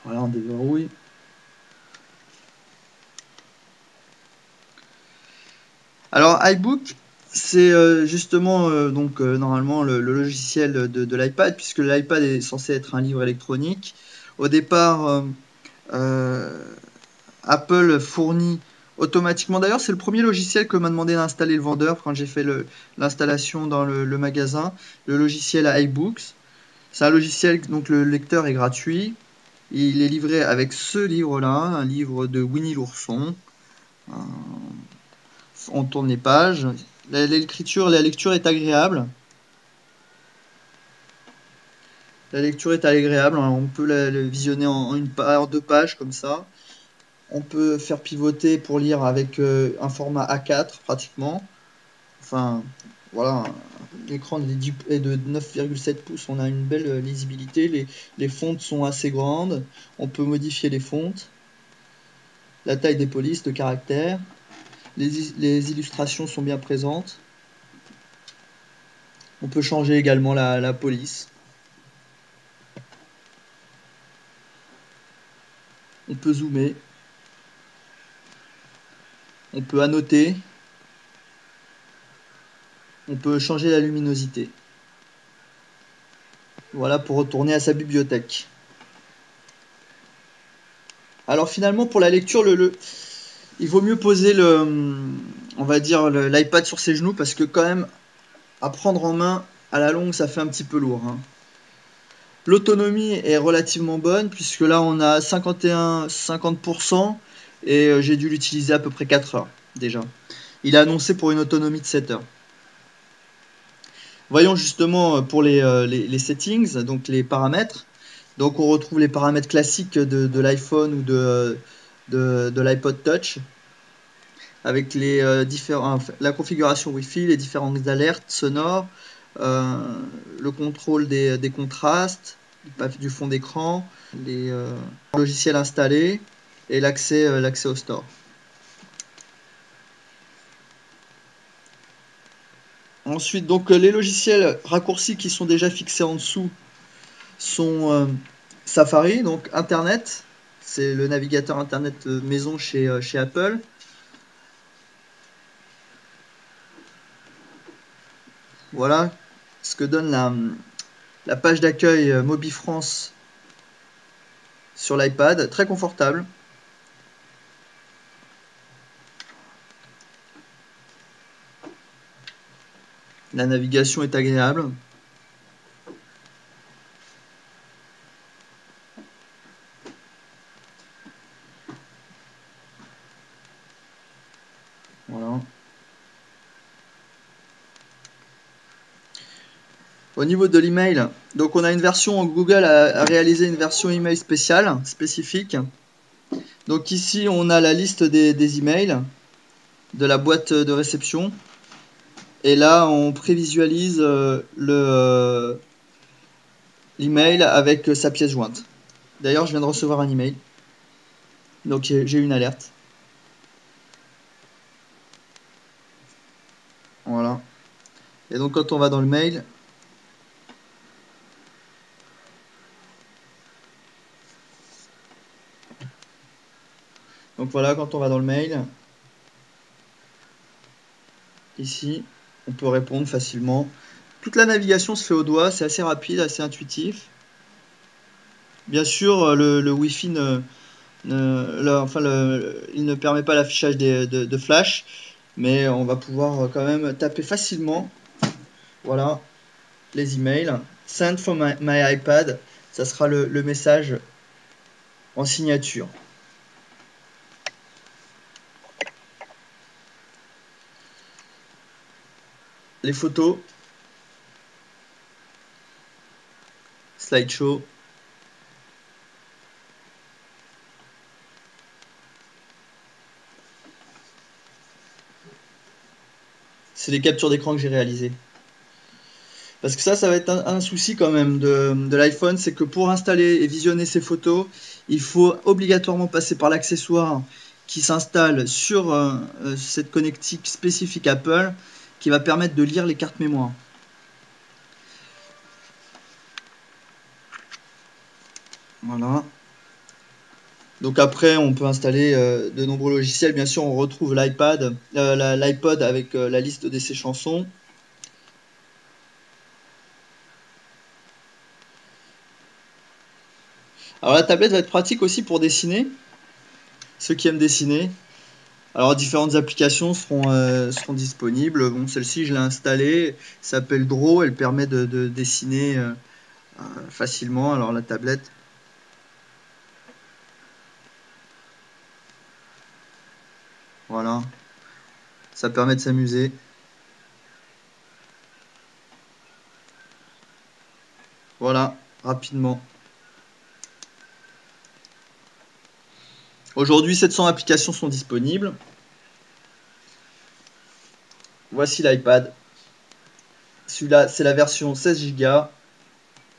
Voilà, on déverrouille. Alors iBook, c'est justement normalement le logiciel de l'iPad, puisque l'iPad est censé être un livre électronique. Au départ, Apple fournit automatiquement. D'ailleurs, c'est le premier logiciel que m'a demandé d'installer le vendeur quand j'ai fait l'installation dans le magasin. Le logiciel iBooks. C'est un logiciel, donc le lecteur est gratuit. Il est livré avec ce livre-là, un livre de Winnie l'ourson. On tourne les pages. La lecture est agréable. La lecture est agréable. On peut la visionner en 2 pages comme ça. On peut faire pivoter pour lire avec un format A4 pratiquement. Enfin, voilà, l'écran est de 9,7 pouces. On a une belle lisibilité. Les fontes sont assez grandes. On peut modifier les fontes. La taille des polices de caractères. Les illustrations sont bien présentes. On peut changer également la police. On peut zoomer. On peut annoter. On peut changer la luminosité. Voilà pour retourner à sa bibliothèque. Alors finalement pour la lecture, il vaut mieux poser on va dire l'iPad sur ses genoux, parce que quand même à prendre en main à la longue ça fait un petit peu lourd, hein. L'autonomie est relativement bonne, puisque là on a 50% et j'ai dû l'utiliser à peu près 4 heures déjà. Il est annoncé pour une autonomie de 7 heures. Voyons justement pour les settings, donc les paramètres. Donc on retrouve les paramètres classiques de l'iPhone ou de l'iPod Touch, avec la configuration Wi-Fi, les différentes alertes sonores, le contrôle des contrastes, du fond d'écran, les logiciels installés et l'accès au store. Ensuite, donc les logiciels raccourcis qui sont déjà fixés en dessous sont Safari, donc Internet, c'est le navigateur Internet maison chez Apple. Voilà ce que donne la page d'accueil MobiFrance sur l'iPad, très confortable. La navigation est agréable. Voilà. Au niveau de l'email, donc on a une version, Google a réalisé une version email spéciale, spécifique. Donc ici on a la liste des emails de la boîte de réception. Et là on prévisualise l'email avec sa pièce jointe. D'ailleurs je viens de recevoir un email. Donc j'ai une alerte. Voilà. Et donc quand on va dans le mail, donc voilà, quand on va dans le mail, ici, on peut répondre facilement. Toute la navigation se fait au doigt, c'est assez rapide, assez intuitif. Bien sûr, le Wi-Fi il ne permet pas l'affichage de flash, mais on va pouvoir quand même taper facilement. Voilà, les emails. Send from my iPad, ça sera le message en signature. Les photos, slideshow. C'est les captures d'écran que j'ai réalisées. Parce que ça va être un souci quand même de l'iPhone, c'est que pour installer et visionner ces photos, il faut obligatoirement passer par l'accessoire qui s'installe sur cette connectique spécifique Apple, qui va permettre de lire les cartes mémoire. Voilà. Donc après, on peut installer de nombreux logiciels. Bien sûr, on retrouve l'iPod avec la liste de ses chansons. Alors la tablette va être pratique aussi pour dessiner. Ceux qui aiment dessiner. Alors différentes applications seront disponibles. Bon, celle-ci, je l'ai installée. Elle s'appelle Draw. Elle permet de dessiner facilement. Alors la tablette. Voilà. Ça permet de s'amuser. Voilà, rapidement. Aujourd'hui, 700 applications sont disponibles. Voici l'iPad. Celui-là, c'est la version 16 Go.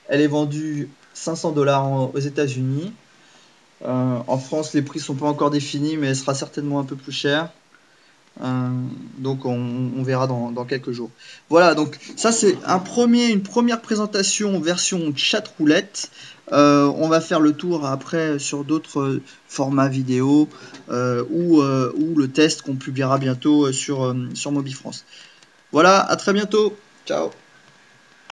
Elle est vendue 500 $ aux États-Unis. En France, les prix sont pas encore définis, mais elle sera certainement un peu plus chère. Donc on verra dans quelques jours. Voilà, donc ça c'est une première présentation version chat roulette. On va faire le tour après sur d'autres formats vidéo ou le test qu'on publiera bientôt sur Mobifrance. Voilà, à très bientôt. Ciao.